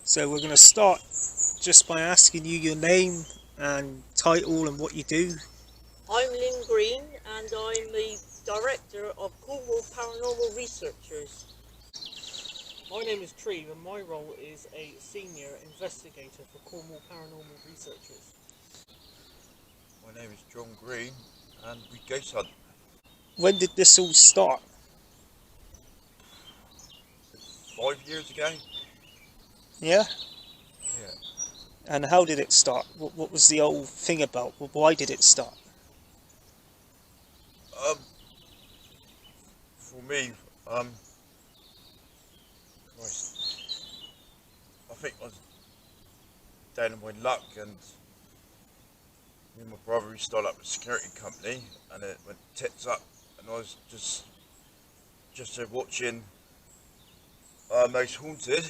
So we're going to start just by asking you your name and title and what you do. I'm Lynn Green and I'm the director of Cornwall Paranormal Researchers. My name is Tree and my role is a senior investigator for Cornwall Paranormal Researchers. My name is John Green and we ghost hunt. When did this all start? 5 years ago. Yeah? Yeah. And how did it start? What was the whole thing about? Why did it start? For me, Christ, I think I was down in my luck, and me and my brother, we started up a security company, and it went tits up, and I was just there watching Most Haunted,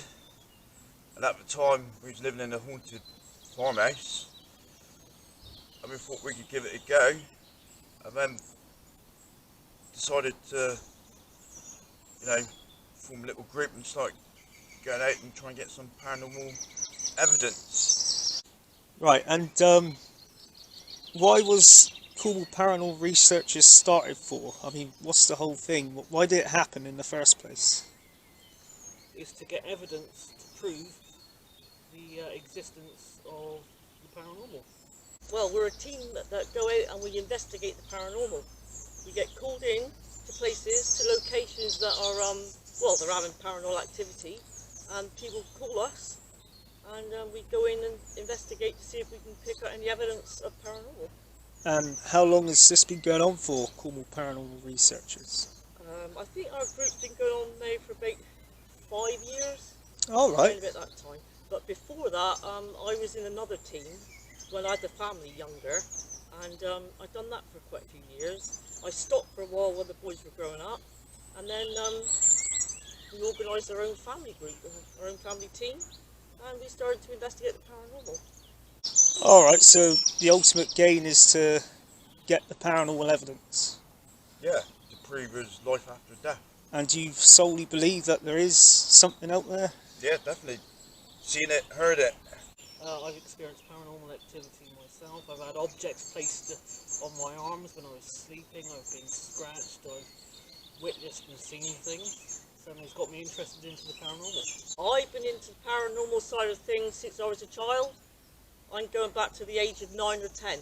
and at the time we was living in a haunted farmhouse, and we thought we could give it a go, and then decided to, form a little group and start going out and try and get some paranormal evidence. Right, and why was Cornwall Paranormal Researchers started for? I mean, what's the whole thing? Why did it happen in the first place? Is to get evidence to prove the existence of the paranormal. Well, we're a team that go out and we investigate the paranormal. We get called in to places, to locations that are, they're having paranormal activity, and people call us, and we go in and investigate to see if we can pick out any evidence of paranormal. And how long has this been going on for, Cornwall Paranormal Researchers? I think our group's been going on now for about 5 years. All right. Around about that time. But before that, I was in another team when I had the family younger, and I'd done that for quite a few years. I stopped for a while when the boys were growing up, and then we organised our own family group, our own family team, and we started to investigate the paranormal. Alright, so the ultimate gain is to get the paranormal evidence. Yeah, to prove there's life after death. And you solely believe that there is something out there? Yeah, definitely. Seen it, heard it. I've experienced paranormal activity myself. I've had objects placed on my arms when I was sleeping. I've been scratched. I've witnessed and seen things. So it's got me interested into the paranormal. I've been into the paranormal side of things since I was a child. I'm going back to the age of 9 or 10.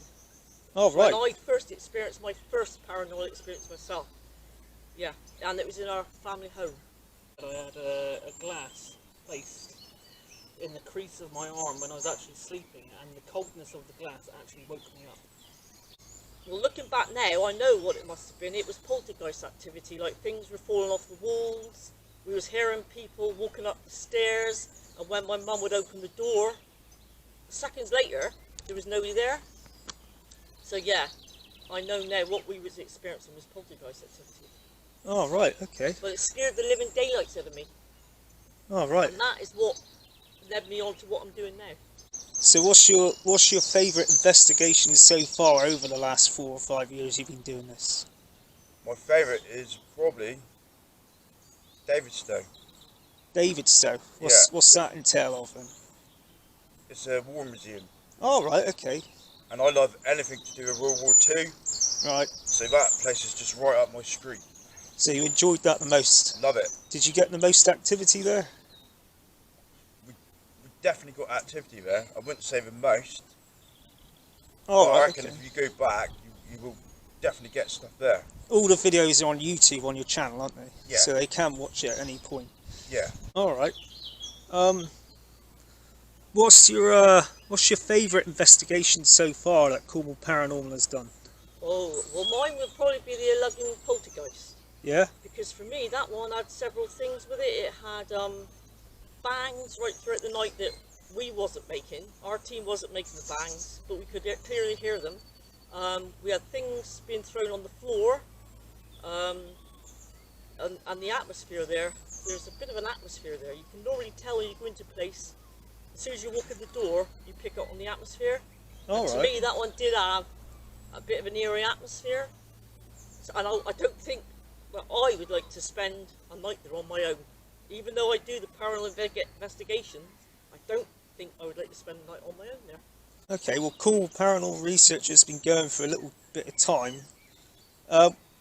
Oh, right. When I first experienced my first paranormal experience myself. Yeah, and it was in our family home. I had a glass placed in the crease of my arm when I was actually sleeping, and the coldness of the glass actually woke me up. Well, looking back now, I know what it must have been. It was poltergeist activity, like things were falling off the walls. We was hearing people walking up the stairs, and when my mum would open the door, seconds later, there was nobody there. So yeah, I know now what we was experiencing was poltergeist activity. Oh, right, okay. But it scared the living daylights out of me. Oh, right. And that is what led me on to what I'm doing now. So what's your favourite investigation so far over the last 4 or 5 years you've been doing this? My favourite is probably Davidstow. Davidstow? What's that entail of then? It's a war museum. Oh, right, okay. And I love anything to do with World War II. Right. So that place is just right up my street. So you enjoyed that the most? Love it. Did you get the most activity there? We definitely got activity there. I wouldn't say the most. Oh, but I right, reckon okay. if you go back, you will definitely get stuff there. All the videos are on YouTube on your channel, aren't they? Yeah. So they can watch it at any point. Yeah. All right. What's your favourite investigation so far that Cornwall Paranormal has done? Oh, well, mine would probably be the Lugging poltergeist. Yeah? Because for me, that one had several things with it. It had bangs right throughout the night that we wasn't making. Our team wasn't making the bangs, but we could clearly hear them. We had things being thrown on the floor, and the atmosphere there. There's a bit of an atmosphere there. You can normally tell when you go into a place. As soon as you walk in the door, you pick up on the atmosphere. All To right. me, that one did have a bit of an eerie atmosphere. So, and I don't think that I would like to spend a night there on my own. Even though I do the paranormal investigations, I don't think I would like to spend the night on my own there. Okay, well, Cornwall Paranormal Researchers has been going for a little bit of time.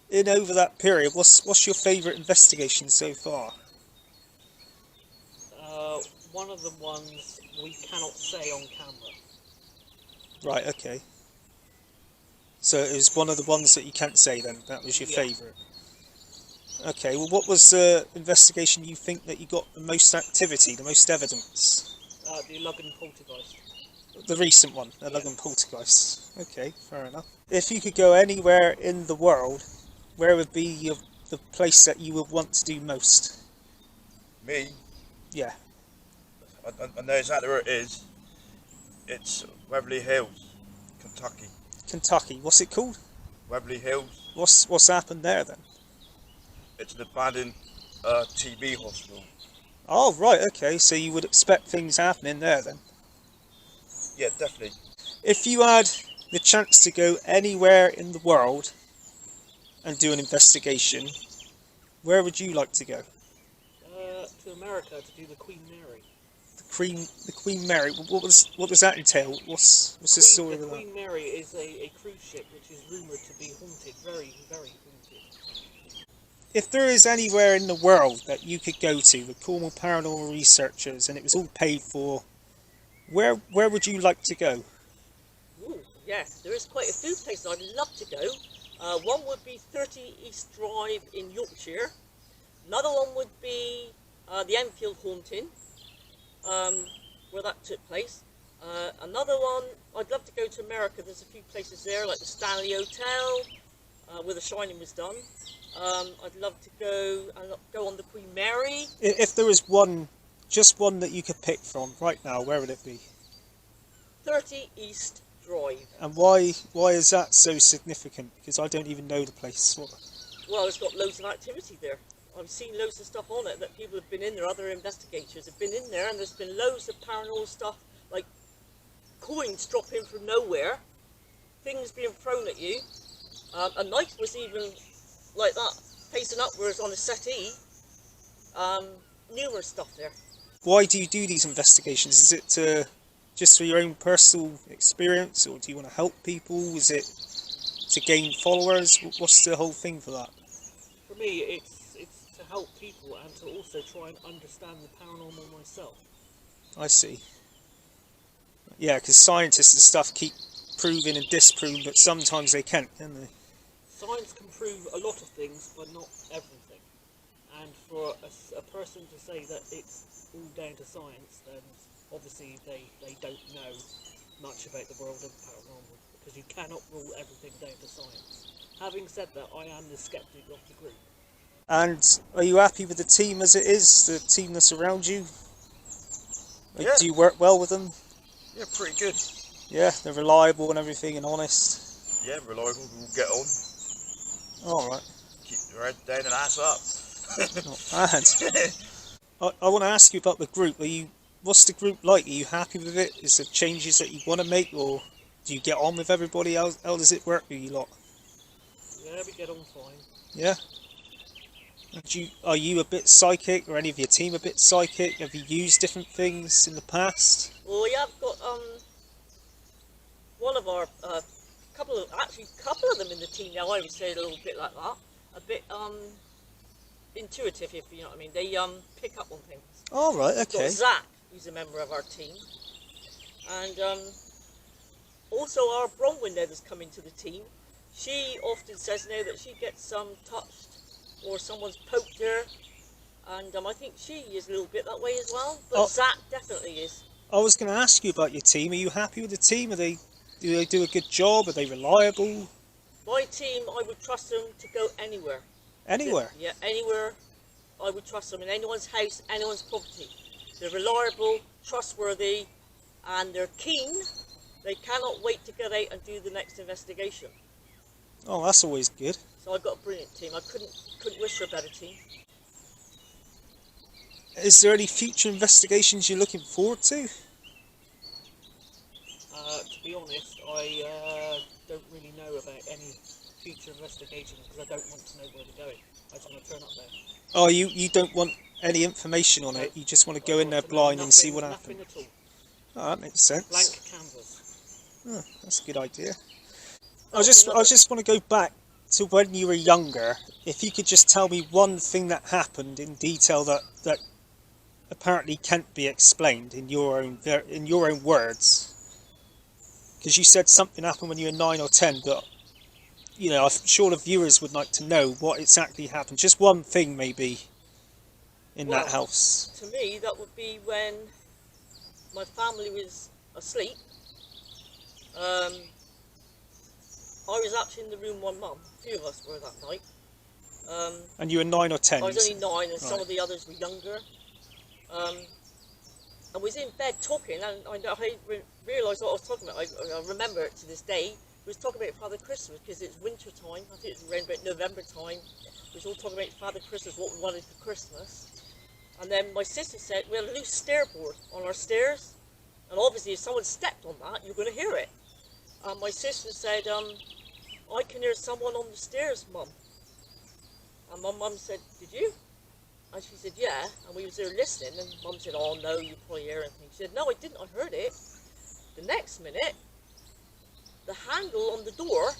In over that period, what's your favourite investigation so far? One of the ones we cannot say on camera. Right, okay. So it was one of the ones that you can't say then, that was your favourite. Okay, well what was the investigation you think that you got the most activity, the most evidence? The Luggan poltergeist. The recent one, the Luggan poltergeist. Okay, fair enough. If you could go anywhere in the world, where would be the place that you would want to do most? Me, Yeah. I know exactly where it is. It's Webley Hills, Kentucky. Kentucky, what's it called? Webley Hills. What's happened there then? It's an abandoned TB hospital. Oh right, okay, so you would expect things happening there then. Yeah, definitely. If you had the chance to go anywhere in the world and do an investigation, where would you like to go? To America to do the Queen Mary. The Queen Mary. What does that entail? What's the story The of that? Queen Mary is a cruise ship which is rumoured to be haunted, very, very haunted. If there is anywhere in the world that you could go to, the Cornwall Paranormal Researchers, and it was all paid for, where would you like to go? Ooh, yes, there is quite a few places I'd love to go. One would be 30 East Drive in Yorkshire. Another one would be the Enfield haunting, where that took place. Another one, I'd love to go to America. There's a few places there, like the Stanley Hotel, where The Shining was done. I'd love to go on the Queen Mary. If there was one, just one that you could pick from right now, where would it be? 30 East Drive. And why is that so significant? Because I don't even know the place. Well, it's got loads of activity there. I've seen loads of stuff on it that people have been in there, other investigators have been in there, and there's been loads of paranormal stuff, like coins dropping from nowhere, things being thrown at you. A knife was even like that, facing upwards on a settee. Numerous stuff there. Why do you do these investigations? Is it just for your own personal experience, or do you want to help people? Is it to gain followers? What's the whole thing for that? For me, it's to help people and to also try and understand the paranormal myself. I see. Yeah, because scientists and stuff keep proving and disproving, but sometimes they can't, can they? Science can prove a lot of things, but not everything. And for a person to say that it's all down to science, then obviously they don't know much about the world of paranormal, because you cannot rule everything down to science. Having said that, I am the skeptic of the group. And are you happy with the team as it is, the team that's around you? Yeah. Do you work well with them? Yeah, pretty good. Yeah, they're reliable and everything and honest. Yeah, reliable. We'll get on. Alright, Keep your head down and ass up. not bad. I want to ask you about the group. What's the group like? Are you happy with it? Is there changes that you want to make, or do you get on with everybody? How does it work with you lot? Yeah, we get on fine. Yeah? Are you a bit psychic, or any of your team a bit psychic? Have you used different things in the past? Well, we have got one of our couple of them in the team now. I would say a little bit like that, a bit intuitive, if you know what I mean. They pick up on things. All right, We've okay. got Zach, who's a member of our team, and also our Bronwyn there that's come into the team. She often says now that she gets touched or someone's poked her, and I think she is a little bit that way as well. But Zach definitely is. I was going to ask you about your team. Are you happy with the team? Do they do a good job? Are they reliable? My team, I would trust them to go anywhere. Anywhere? Yeah, anywhere. I would trust them in anyone's house, anyone's property. They're reliable, trustworthy, and they're keen. They cannot wait to get out and do the next investigation. Oh, that's always good. So I've got a brilliant team. I couldn't wish for a better team. Is there any future investigations you're looking forward to? To be honest, I don't really know about any future investigations because I don't want to know where they're going. I just want to turn up there. Oh, you don't want any information on it? You just want to go in there blind and see what happens? Nothing at all. Oh, that makes sense. Blank canvas. Oh, that's a good idea. Oh, I just want to go back to when you were younger. If you could just tell me one thing that happened in detail that apparently can't be explained in your own words. Because you said something happened when you were 9 or 10, but you know, I'm sure the viewers would like to know what exactly happened. Just one thing, maybe, in that house. To me, that would be when my family was asleep. I was actually in the room with my mum. A few of us were that night. And you were 9 or 10? I was only 9 and some of the others were younger. I was in bed talking, and I realised what I was talking about. I remember it to this day. We was talking about Father Christmas because it's winter time. I think it was around about November time. We was all talking about Father Christmas, what we wanted for Christmas. And then my sister said, we had a loose stairboard on our stairs. And obviously if someone stepped on that, you're going to hear it. And my sister said, I can hear someone on the stairs, Mum. And my mum said, did you? And she said, yeah. And we was there listening, and Mum said, oh no, you probably hear anything. She said, no, I didn't, I heard it. The next minute, the handle on the door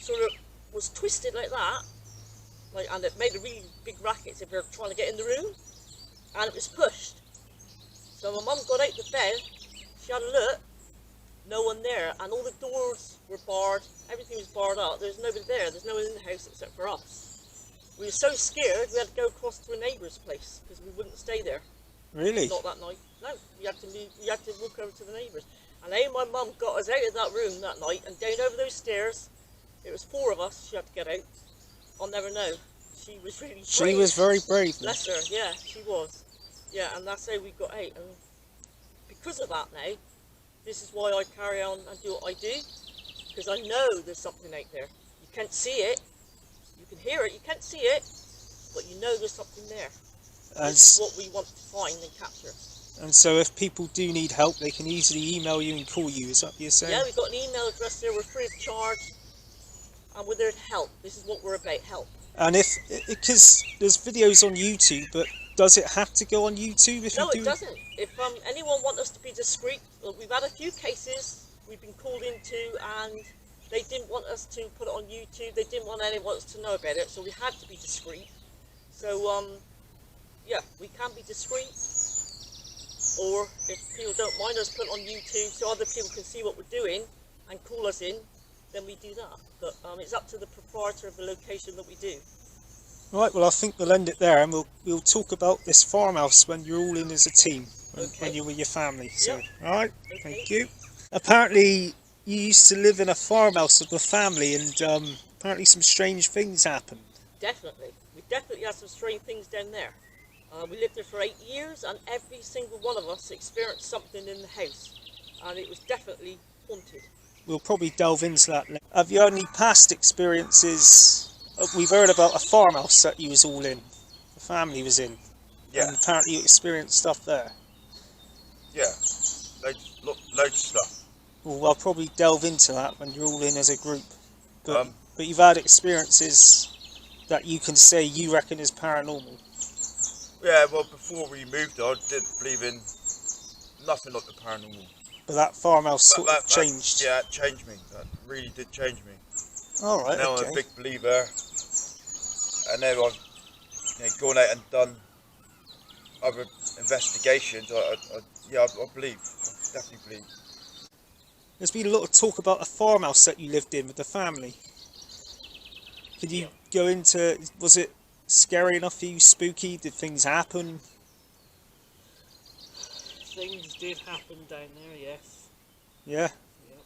sort of was twisted like that, and it made a really big racket if they were trying to get in the room, and it was pushed. So my mum got out of the bed, she had a look, no one there, and all the doors were barred, everything was barred up, there's nobody there, there's no one in the house except for us. We were so scared we had to go across to a neighbour's place because we wouldn't stay there. Really? Not that night. No, we had to walk over to the neighbours. And how my mum got us out of that room that night and down over those stairs, it was 4 of us she had to get out. I'll never know. She was really brave. She was very brave. Bless her, yeah, she was. Yeah, and that's how we got out. And because of that now, this is why I carry on and do what I do, because I know there's something out there. You can't see it, you can hear it, you can't see it, but you know there's something there. This is what we want to find and capture. And so if people do need help, they can easily email you and call you, is that what you're saying? Yeah, we've got an email address there, we're free of charge, and we're there to help. This is what we're about, help. And because there's videos on YouTube, but does it have to go on YouTube if No, you do? it doesn't. If anyone wants us to be discreet, we've had a few cases we've been called into and they didn't want us to put it on YouTube, they didn't want anyone else to know about it, so we had to be discreet. So, yeah, we can be discreet, or if people don't mind us put it on YouTube so other people can see what we're doing and call us in, then we do that. But it's up to the proprietor of the location that we do. Right, well I think we'll end it there, and we'll talk about this farmhouse when you're all in as a team, when you're with your family. So, Yep. alright, Okay. thank you. Apparently you used to live in a farmhouse with the family, and apparently some strange things happened. Definitely. We definitely had some strange things down there. We lived there for 8 years and every single one of us experienced something in the house. And it was definitely haunted. We'll probably delve into that later. Have you had any past experiences? We've heard about a farmhouse that you was all in, the family was in. Yeah. And apparently you experienced stuff there. Yeah, loads of stuff. Well, I'll probably delve into that when you're all in as a group. But, Um, but you've had experiences that you can say you reckon is paranormal. Yeah, well, before we moved, I didn't believe in nothing like the paranormal. But that farmhouse sort of changed. Yeah, it changed me. That really did change me. All right, Now okay. I'm a big believer. And now I've gone out and done other investigations. I believe. I definitely believe. There's been a lot of talk about a farmhouse that you lived in with the family. Could you go into, was it scary enough for you, spooky? Did things happen? Things did happen down there, yes. Yeah. Yep.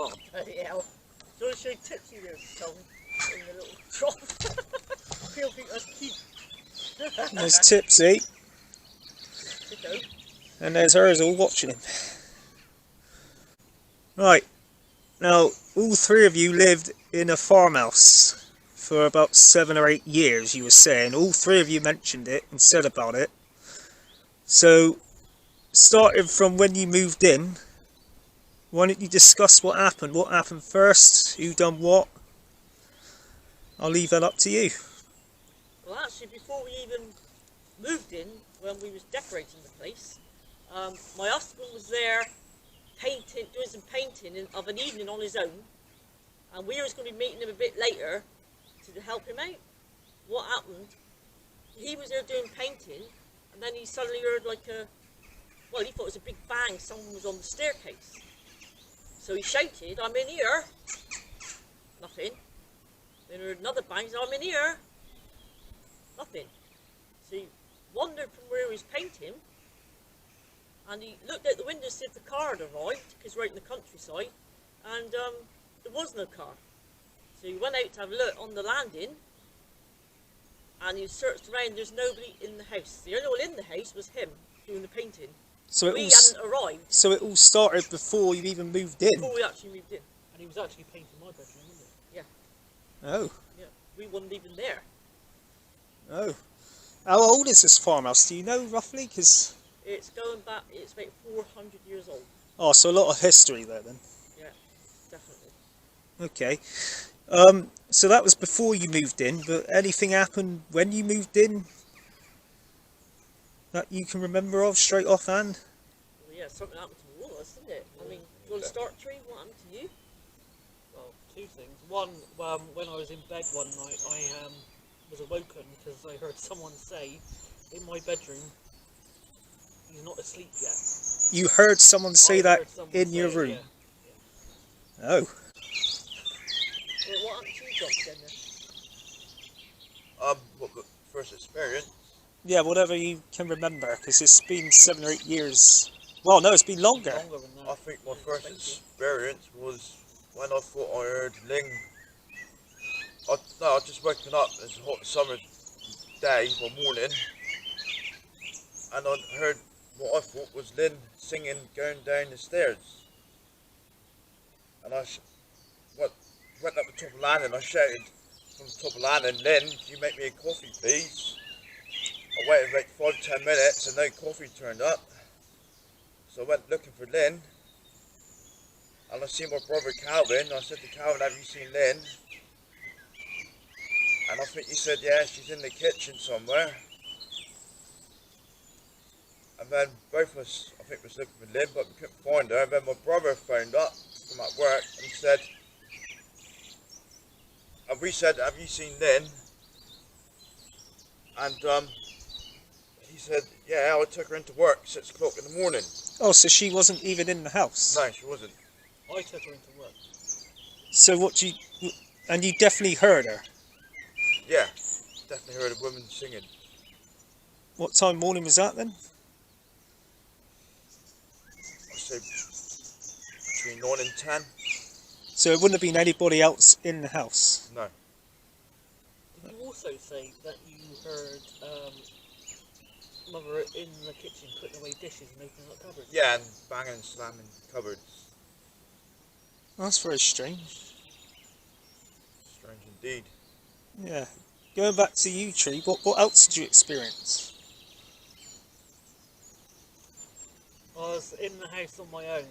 Oh, bloody hell. Do you want to show Tipsy there, Tony? In the little trough. He'll think that's cute. There's Tipsy. You know. And there's hers all watching him. Right, now all three of you lived in a farmhouse for about 7 or 8 years, you were saying. All three of you mentioned it and said about it. So, starting from when you moved in, why don't you discuss what happened? What happened first? Who done what? I'll leave that up to you. Well, actually, before we even moved in, when we was decorating the place, my husband was there painting, doing some painting of an evening on his own, and we was going to be meeting him a bit later to help him out. What happened? He was there doing painting, and then he suddenly heard like well, he thought it was a big bang. Someone was on the staircase. So he shouted, "I'm in here." Nothing. Then he heard another bang. He said, "I'm in here." Nothing. So he wandered from where he was painting, and he looked out the window to see if the car had arrived, because we're out in the countryside, and there was no car. So he went out to have a look on the landing, and he searched around. There's nobody in the house. The only one in the house was him doing the painting. So We hadn't arrived So it all started before you even moved in? before we actually moved in. And he was actually painting my bedroom, wasn't he? Oh. Yeah, we weren't even there. Oh. How old is this farmhouse? Do you know roughly? Because It's going back. It's about 400 years old. oh, so a lot of history there then. Yeah, definitely. Okay. So that was before you moved in, but anything happened when you moved in that you can remember of straight offhand? Well, yeah, something happened to all of us, didn't it? I mean, you want to start, Tree? What happened to you? Well, two things. One, when I was in bed one night, I was awoken because I heard someone say in my bedroom, "He's not asleep yet." You heard someone say I that heard someone in say your it, room? yeah. Oh. Well, what happened to you, Josh, then? What the first experience? Yeah, whatever you can remember, because it's been 7 or 8 years. Well, no, it's been longer. Longer than that. I think my first Thank you. experience was when I thought I heard Ling. I'd just woken up. It's a hot summer day or morning, and I heard what I thought was Lynn singing going down the stairs. And I went up the top of the landing. I shouted from the top of the landing, "Lynn, can you make me a coffee, please?" I waited about 5-10 minutes and no coffee turned up. So I went looking for Lynn, and I seen my brother Calvin. I said to Calvin, "Have you seen Lynn?" And I think he said, "Yeah, she's in the kitchen somewhere." And then both of us, I think, was looking for Lynn, but we couldn't find her. And then my brother phoned up from at work and said, and we said, "Have you seen Lynn?" And he said, "Yeah, I took her into work 6 o'clock in the morning." Oh, so she wasn't even in the house? No, she wasn't. I took her into work. So what you... And you definitely heard her? Yeah, definitely heard a woman singing. What time morning was that then? I say between 9 and 10. So it wouldn't have been anybody else in the house? No. Did you also say that you heard Mother in the kitchen putting away dishes and opening up cupboards? Yeah, and banging and slamming cupboards. That's very strange. Strange indeed. Yeah. Going back to you, Tree, what else did you experience? I was in the house on my own,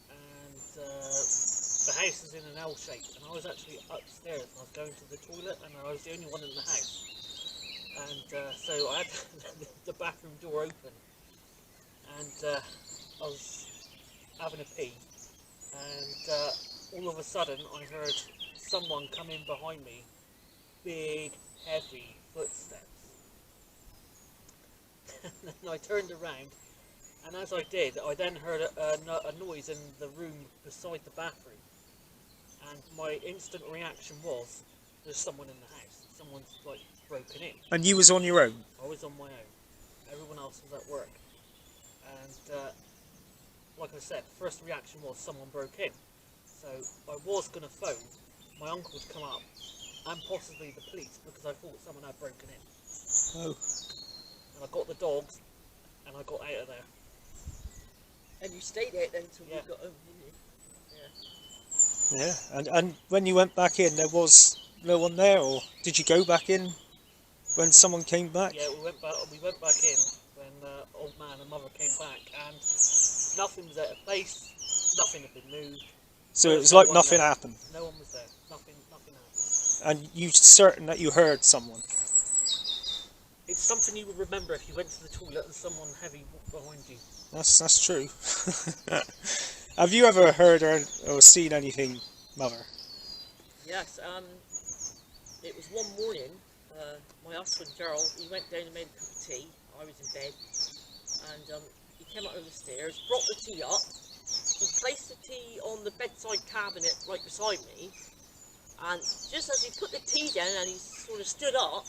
and the house is in an L shape, and I was actually upstairs, and I was going to the toilet, and I was the only one in the house. And so I had the bathroom door open, and I was having a pee, and all of a sudden I heard someone come in behind me, big, heavy footsteps. And I turned around, and as I did, I then heard a noise in the room beside the bathroom, and my instant reaction was, there's someone in the house, someone's like broken in. And you was on your own? I was on my own, everyone else was at work, and like I said, first reaction was someone broke in, so I was going to phone my uncle to come up, and possibly the police, because I thought someone had broken in. Oh. And I got the dogs, and I got out of there. And you stayed there then until Yeah. we got home, didn't you? Yeah. And when you went back in, there was no one there, or did you go back in when someone came back? Yeah, we went back. We went back in when old man and mother came back, and nothing was at a place. Nothing had been moved. So There it was was no like one nothing there. happened. No one was there. Nothing happened. And you certain that you heard someone? It's something you would remember if you went to the toilet and someone heavy walked behind you. That's true. Have you ever heard or seen anything, Mother? Yes, it was one morning, my husband Gerald, he went down and made a cup of tea. I was in bed, and he came out of the stairs, brought the tea up, and placed the tea on the bedside cabinet right beside me. And just as he put the tea down and he sort of stood up,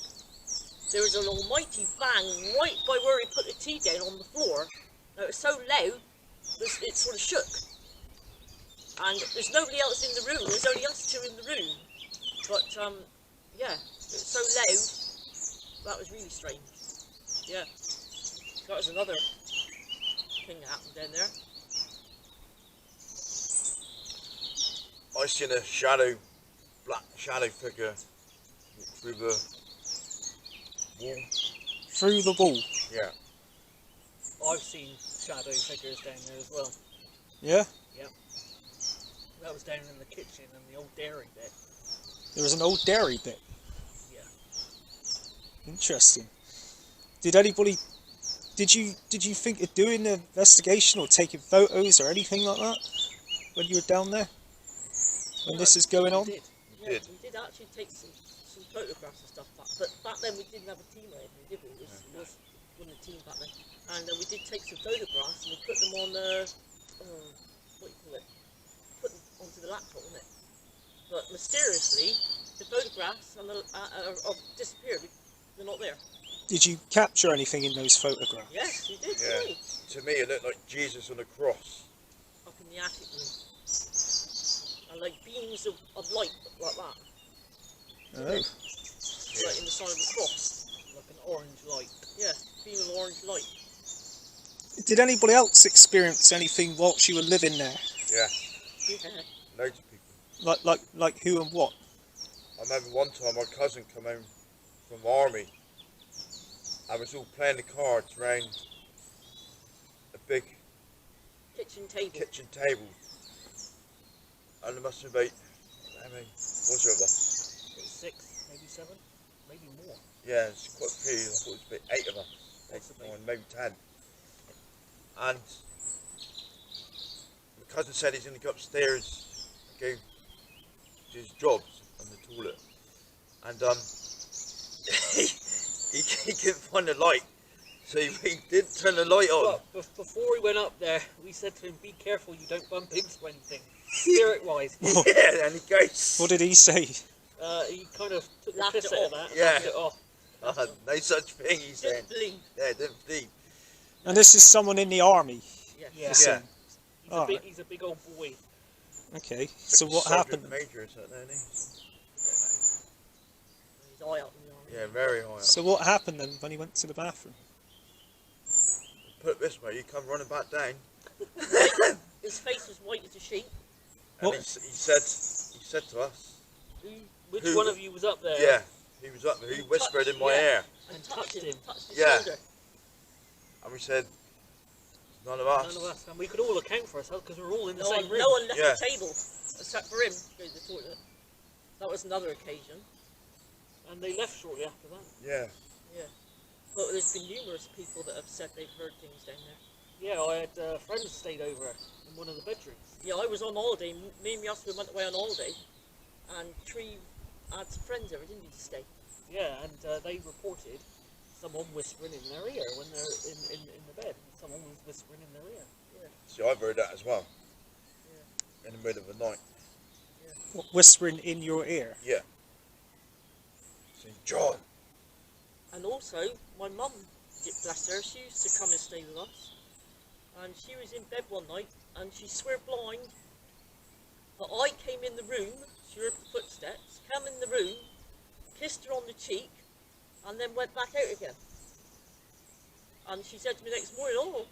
there was an almighty bang right by where he put the tea down on the floor. Now, it was so loud, it sort of shook. And there's nobody else in the room, there's only us two in the room. But, yeah, it was so loud, that was really strange. Yeah, that was another thing that happened down there. I seen a black shadow figure walk through the wall. Through the wall? Yeah. I've seen shadow figures down there as well. Yeah? That was down in the kitchen and the old dairy bit. There was an old dairy bit. Yeah. Interesting. Did you think of doing an investigation or taking photos or anything like that when you were down there? When this is going on? We did. Yeah, we did actually take some photographs and stuff back, but back then we didn't have a team or anything, did we? It was one of the team back then. And we did take some photographs and we put them on what do you call it? Put them onto the laptop, wasn't it? But mysteriously, the photographs have disappeared. They're not there. Did you capture anything in those photographs? Yes, we did, Yeah. didn't we? To me, it looked like Jesus on a cross. Up in the attic room. And like beams of light like that. Oh. Like in the sign of the cross. Like an orange light. Yeah, beam of orange light. Did anybody else experience anything whilst you were living there? Yeah. Yeah. Loads of people. Like who and what? I remember one time my cousin come home from the army. I was all playing the cards around a big Kitchen table. kitchen table. And there must have been, how many was there of us? 6, maybe 7, maybe more. Yeah, it's quite a few. I thought it was about 8 of us. 8, Possibly. 9, maybe 10. And my cousin said he's going to go upstairs and go do his jobs on the toilet. And he couldn't find the light. So he didn't turn the light on. But before he went up there, we said to him, be careful you don't bump into anything. Spirit-wise. Yeah, and he goes. What did he say? He kind of took the Laughed piss it out of off. that. Yeah. Laughed it off. No such thing, he said. Didn't believe. Yeah, didn't believe. And this is someone in the army. Yes. Yeah. you're saying? He's, Oh, he's a big old boy. Okay. So what Sergeant happened? Major or something, isn't He's high up in the army. he? Yeah, very high up. So what happened then when he went to the bathroom? Put it this way, you come running back down, His face was white as a sheet. and What? he said to us, Which Who- one of you was up there? yeah, he was up there, he whispered in my yeah. ear, And touched touched him. Touched his Yeah. shoulder. and we said, none of us. None of us. And we could all account for ourselves because we're all in the No same one, room. no one left Yeah. the table except for him to go to the toilet. That was another occasion. And they left shortly after that. Yeah, But there's been numerous people that have said they've heard things down there. Yeah, I had friends stayed over in one of the bedrooms. Yeah, I was on holiday. Me and my husband went away on holiday, and Tree had some friends over, didn't he, to stay? Yeah, and they reported someone whispering in their ear when they're in the bed. Someone was whispering in their ear. see, I've heard that as well, in the middle of the night. What, whispering in your ear? Yeah. Saying, John, And also, my mum, bless her, she used to come and stay with us. And she was in bed one night, and she swore blind. But I came in the room, she heard the footsteps, came in the room, kissed her on the cheek, and then went back out again. And she said to me next morning, oh,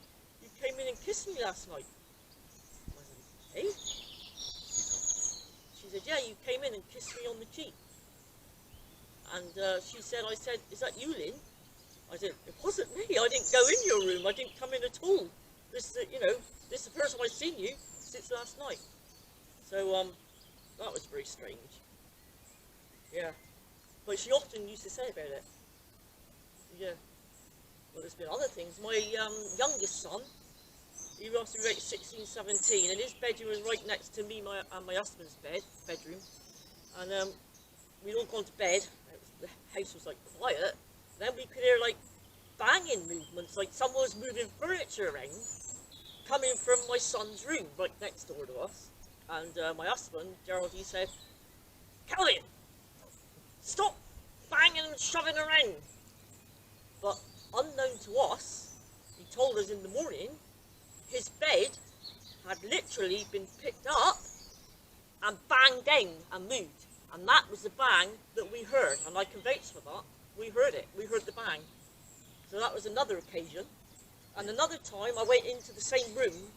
you came in and kissed me last night. I said, hey? She said, yeah, you came in and kissed me on the cheek. And she said, I said, is that you, Lynn? I said, it wasn't me. I didn't go in your room. I didn't come in at all. This is the first time I've seen you since last night. So, that was very strange. Yeah. But she often used to say about it. Yeah. Well, there's been other things. My youngest son, he must be about 16, 17, and his bedroom was right next to me and my husband's bedroom. And we'd all gone to bed. The house was like quiet. Then we could hear like banging movements, like someone was moving furniture around, coming from my son's room right next door to us. And my husband, Gerald, he said, Calvin, stop banging and shoving around. But unknown to us, he told us in the morning, his bed had literally been picked up and banged down and moved. And that was the bang that we heard. And I can vouch for that. We heard it. We heard the bang. So that was another occasion. And another time I went into the same room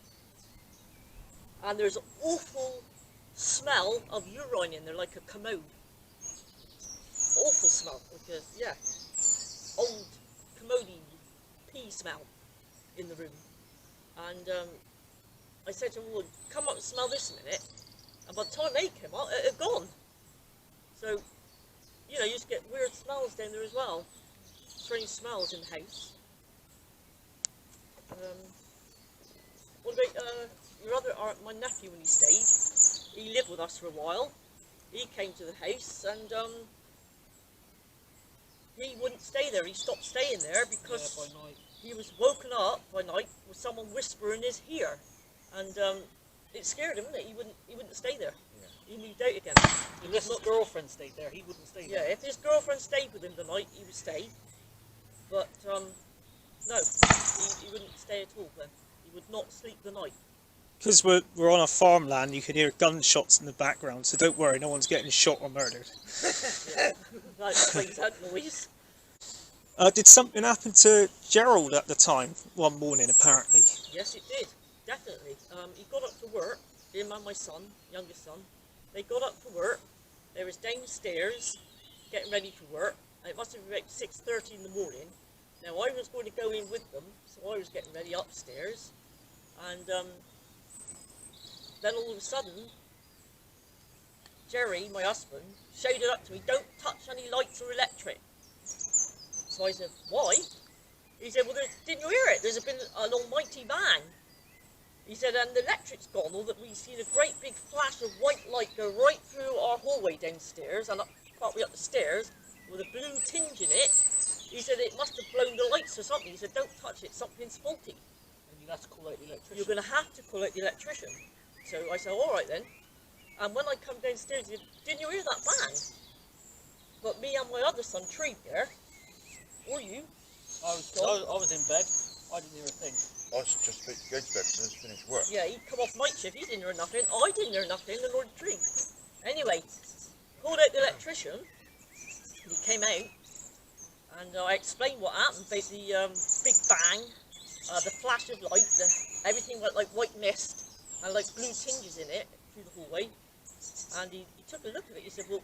and there's an awful smell of urine in there, like a commode. Awful smell. Like a, yeah, old commode pee smell in the room. And I said to him, well, come up and smell this a minute. And by the time they came out, it had gone. So, you know, you just get weird smells down there as well. Strange smells in the house. What about your other, my nephew when he stayed? He lived with us for a while. He came to the house and he wouldn't stay there. He stopped staying there because by night. he was woken up by night with someone whispering in his ear. And it scared him, didn't it? He wouldn't stay there. He moved out again. Unless his girlfriend stayed there, he wouldn't stay there. Yeah, if his girlfriend stayed with him the night, he would stay. But, no, he wouldn't stay at all then. He would not sleep the night. Because we're on a farmland, you can hear gunshots in the background, so don't worry, no one's getting shot or murdered. Yeah, that explains that noise. Did something happen to Gerald at the time, one morning apparently? Yes, it did, definitely. He got up for work, him and my son, youngest son. They got up for work. They was downstairs getting ready for work. And it must have been about 6:30 in the morning. Now I was going to go in with them, so I was getting ready upstairs. And then all of a sudden, Jerry, my husband, shouted up to me, "Don't touch any lights or electric." So I said, "Why?" He said, "Well, didn't you hear it? There's been an almighty bang." He said, "And the electric's gone, or that we've seen a great big flash of white light go right through our hallway downstairs and up, partway up the stairs with a blue tinge in it." He said, "It must have blown the lights or something." He said, "Don't touch it, something's faulty. And you have to call out the electrician. You're going to have to call out the electrician." So I said, "All right then." And when I come downstairs, he said, "Didn't you hear that bang?" But me and my other son, Tree, there, or you, I was in bed. I didn't hear a thing. I was just about to go to bed as soon as I finished work. yeah, he'd come off night shift, he didn't hear nothing. I didn't hear nothing, and nor did Tree. Anyway, called out the electrician. He came out, and I explained what happened about the big bang, the flash of light, everything went like white mist, and like blue tinges in it through the hallway. And he took a look at it. He said, "Well,"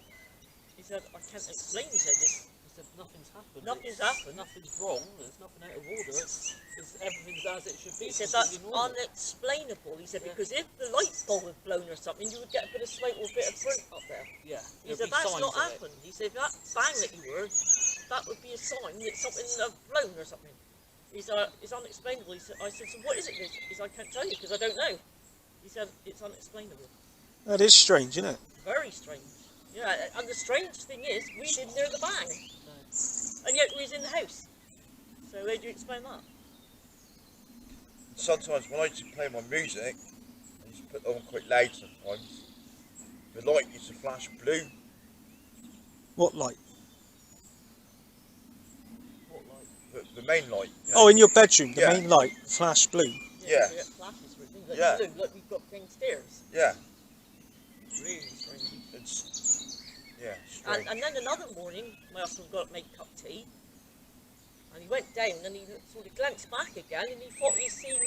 he said, "I can't explain." He said, He said, nothing's happened. Nothing's happened. Nothing's wrong. There's nothing out of order. Everything's as it should be. He said, It's "That's completely normal." unexplainable." He said, Yeah. "Because if the light bulb had blown or something, you would get a bit of smoke or a bit of burnt up there." Yeah. He there'd said, be "That's signs not of it. happened." He said, "That bang that you heard, that would be a sign that something had blown or something." He said, "It's unexplainable." He said, I said, "So what is it?" He said, "I can't tell you because I don't know." He said, "It's unexplainable." That is strange, isn't it? Very strange. Yeah, and the strange thing is, we didn't hear the bang, No. and yet we was in the house. So how do you explain that? Sometimes when I used to play my music, I used to put on quite loud sometimes, the light used to flash blue. What light? What light? The main light. You know. Oh, in your bedroom, the Yeah. main light, flash blue. Yeah. So it flashes for things like Yeah. blue, like we've got downstairs. Yeah. Really strange. It's, yeah, strange. And then another morning, my husband got up to make a cup of tea, and he went went down and he sort of glanced back again and he thought he'd seen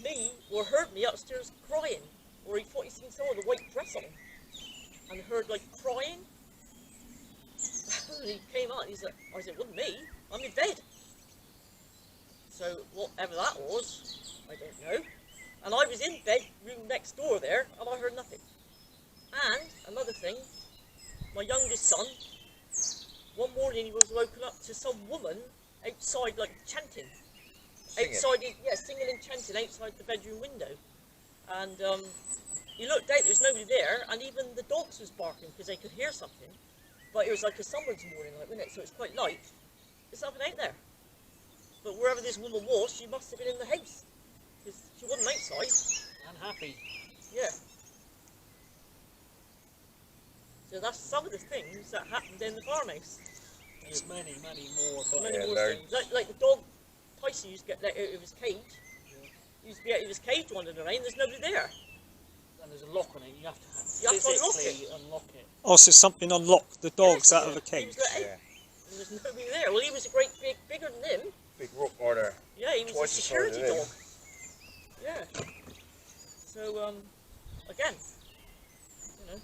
me or heard me upstairs crying, or he thought he'd seen someone with a white dress on and heard like crying. And he came out and he's like, I said, it wasn't me, I'm in bed. So whatever that was, I don't know. And I was in bedroom next door there and I heard nothing. And another thing, my youngest son, one morning he was woken up to some woman outside, like chanting. Singing. Singing and chanting outside the bedroom window. And he looked out, there was nobody there, and even the dogs was barking because they could hear something. But it was like a summer's morning, like, wasn't it? So it's quite light. There's nothing out there. But wherever this woman was, she must have been in the house because she wasn't outside. And happy. Yeah. So that's some of the things that happened in the farmhouse. There's many, many more. But Many Yeah, more loads. things. Like the dog Tyson used to get let out of his cage. He used to be out of his cage wandering around, there's nobody there. and there's a lock on it. You have to You have to unlock physically unlock it. Oh, so something unlocked the dogs out of a He cage. was let out, Yeah. and there's nobody there. Well, he was a great bigger than him. Big Rottweiler. Yeah, he was Twice a the size security of him. dog. Yeah. So, again, you know,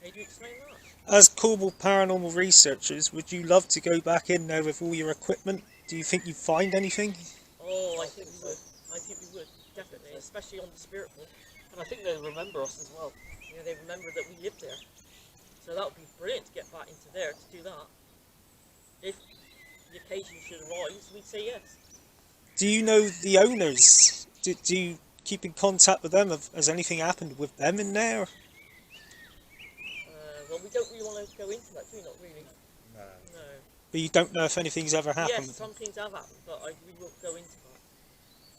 how do you explain that? As Cornwall Paranormal Researchers, would you love to go back in there with all your equipment? Do you think you'd find anything? Oh, I think we would. I think we would, definitely, especially on the spirit board. And I think they remember us as well. Yeah, they remember that we lived there. So that would be brilliant to get back into there to do that. If the occasion should arise, we'd say yes. Do you know the owners? Do you keep in contact with them? Has anything happened with them in there? Well, we don't really want to go into that, do we? Not really. No. No. But you don't know if anything's ever happened Yes, with them? some things have happened, but we won't go into that.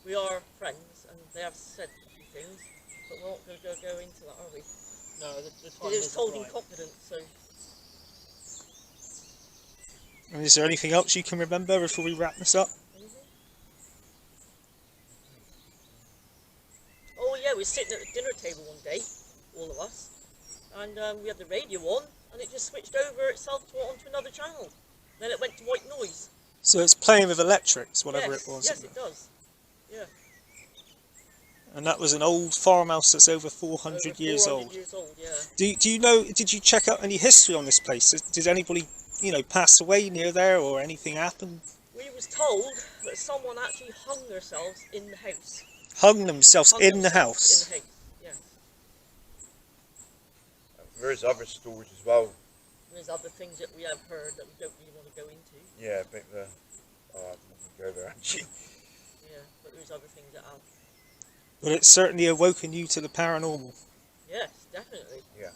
We are friends, and they have said a few things, but we're not going to go into that, are we? No, the time Because it was isn't told in right. confidence, so... And is there anything else you can remember before we wrap this up? Anything? Oh yeah, we were sitting at the dinner table one day, all of us, and we had the radio on, and it just switched over itself onto another channel. Then it went to white noise. So it's playing with electrics, whatever Yes, it was. yes, it does. Yeah. And that was an old farmhouse that's over 400 Over years 400 old. years old, yeah. Do you know, did you check out any history on this place? Did anybody, pass away near there or anything happen? We was told that someone actually hung themselves in the house. Hung themselves Hung in the themselves house? In the house, yeah. There is other stories as well. There's other things that we have heard that we don't really want to go into. Yeah, I think I'm not going to go there actually. Yeah, but there's other things that have. But it's certainly awoken you to the paranormal. Yes, definitely. Yeah.